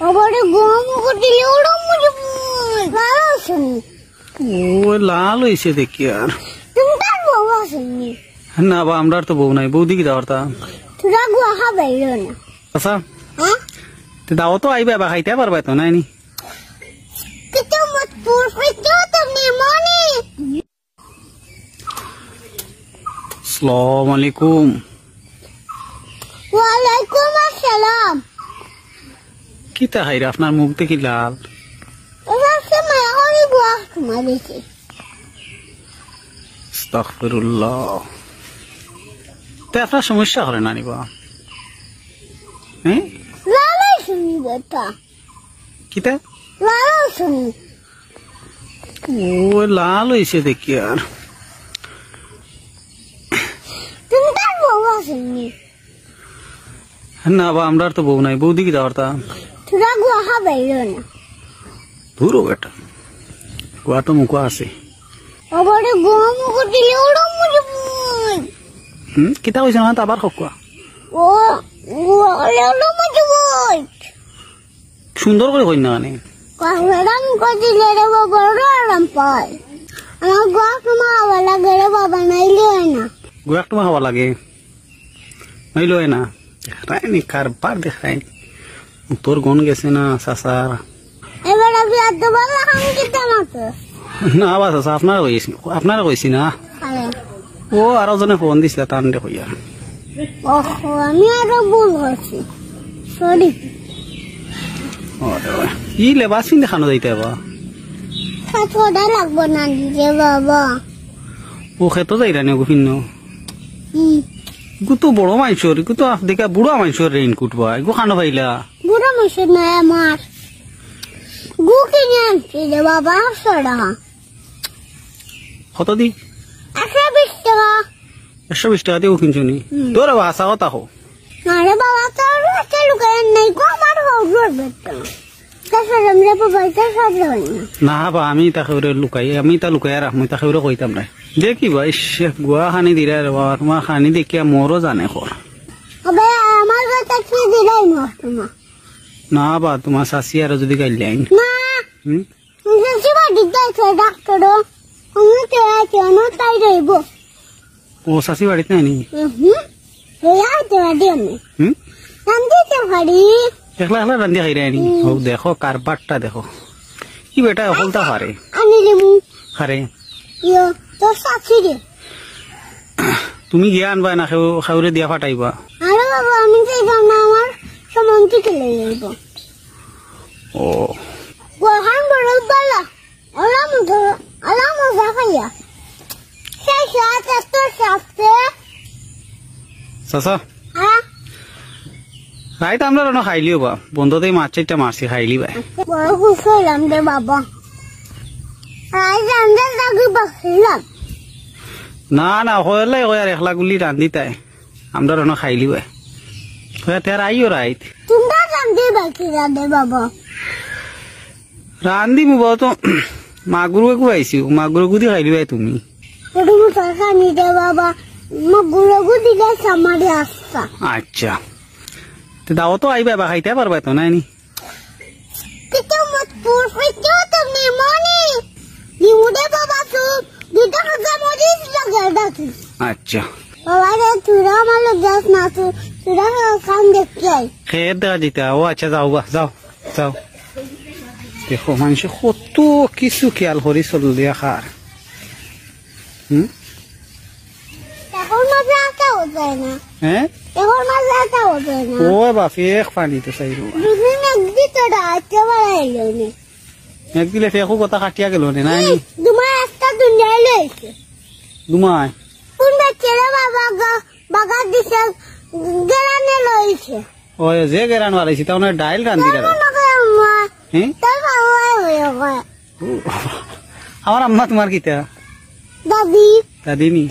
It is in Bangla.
আবার গম দিলে ওরা মুড়ে লাল আসেনি। ও লাল হয়েছে দেখি আর তুমি তার বউ আসেনি না বা আমরা তো বউ নাই বউ দিকে যাওয়ার তা তোরা গুয়া খাবে না। আচ্ছা হ্যাঁ দাও তো আইবা বা খাইতে পারবা তো নাই নি কিন্তু মত পুরফিট তুমি মনে। আসসালামু আলাইকুম। ওয়ালাইকুম আসসালাম। কিতা হাইরা আপনার মুখ দেখি লাল। এবার সময় হরি গুয়া তোমার দিছে। আস্তাগফিরুল্লাহ। তে আপনার সমস্যা করে না নিবা হ্যাঁ লালাই শুনি বেটা কিতা লালাই শুনি। ও লাল হয়েছে দেখি আর তুমি তার বউ আসেনি না বা আমরা তো বউ নাই বউ দিকে যাওয়ার তা তোরা গুয়া খাবে না। দূরও বেটা গোয়া তো মুখ আছে। আবার গম দিলে ওরা মুড়ে কিতা কইছে না আবার খকুয়া ও ওরা মুড়ে সুন্দর করে কই না মানে কাহরাম দিলে রে বাবা আরাম পায়। আমার গুয়া তোমার আবার লাগে রে বাবা নাইলে হয় না। গোয়া তোমার হওয়া লাগে নাইলো না দেখায়নি কারবার দেখায় তোর গন গেছে না চাচার। এবার আমি এত বাবা খান কিতা মাত্র না বা চাচা আপনারা কইছি না ও আরো জনে ফোন দিছিল টান দে কইয়া ওহো আমি আরো ভুল করছি সরি। ই লেবাস পিন দেখানো যাইতে বা ছোটা লাগবো না দিতে বাবা। ও খেত যাইরা নে গুফিন গু তো বড় মানুষের গু তো দেখা বুড়া মানুষের রেইনকোট বা গু খানো পাইলা বুড়া মানুষের নয় আমার গু কিনে আনছি রে বাবা 100 টাকা। কত দি 120 টাকা 120 টাকা দিয়ে কিনছো নি তোর ভাষা কথা হো না রে বাবা তোর চালু করেন নাই গো আমার হওয়ার বেটা তাছাড়া আমরা বাবাইতে সাজে হয় না। না বা আমি তাকে লুকাই আমি তা লুকাই রাখবো তাকে কইতাম না দেখি ভাই গুয়া খানি দিলে তোমার খানি দেখিয়া মোরও জানে কর আবে আমার কথা কি দিলাই না তোমার না বা তোমার শাশি আর যদি গাইলে আইন না যে বাড়ি যাইছে ডাক্তার আমি তো কেন তাই রইব। ও শাশি বাড়িতে নাই নি আইতে বাড়ি আমি রান্দিতে পারি একলা একলা রান্ধি খাই রে হোক দেখো কারবারটা দেখো কি বেটা অকলতা হারে আনিলে মু হারে ইয়ো তো সাথী রে তুমি গিয়া আনবা না খাউরে দিয়া ফাটাইবা। আরে বাবা আমি যাইতাম না আমার সামান থেকে লই যাইব। ও গোহান বড় বালা আলাম জাফাইয়া সেই সাথে তো সাথে চাচা হ্যাঁ রাইত আমরা রানো খাইলিও বা বন্ধতে মাছ চারটা মারছি খাইলি ভাই বড় খুশি হইলাম রে বাবা। আজ আমরা লাগি বসলাম না না হলে আর একলা গুলি রান্ধি তাই আমরা রানো খাইলি ভাই তের আইও রাইত তোমরা জানতে বাকি রে বাবা রান্ধি মু তো মাগুর গু আইছি মাগুর গুদি খাইলি ভাই তুমি তুমি খানি রে বাবা মগুলো গুদি গে সামারে আসছা। আচ্ছা দাও তো আইবা বা খাইতে পারবা তো নাই নি কিন্তু মত পুরফিট তুমি মনে নিউডে বাবা তো দুটা হাজার মরিস লাগে দাকি। আচ্ছা বাবা রে তুরা আমার গ্যাস না তুরা কাম দেখতে আই খেয়ে দেখা যেতে ও আচ্ছা যাও বা যাও যাও দেখো মানুষ কত কিছু খেয়াল করি চল দিয়া খার এখন মাঝে আটাও যায় না হ্যাঁ এখন মাঝে আটাও যায় না ও বাপি এক পানি তো চাই দুদিন একদি তো রাতে বাড়াইলো নে একদিলে ফেকো কথা কাটিয়া গেল নে নাই তোমার একটা দুনিয়ায় লইছে দুমাই কোন বাচ্চারা বাগা দিছে গেরানে লইছে ও যে গেরান বাড়াইছি তা ওনার ডাইল রান্ধি রাখো হ্যাঁ দাদি আমার আম্মা তোমার কিতা দাদি দাদি নি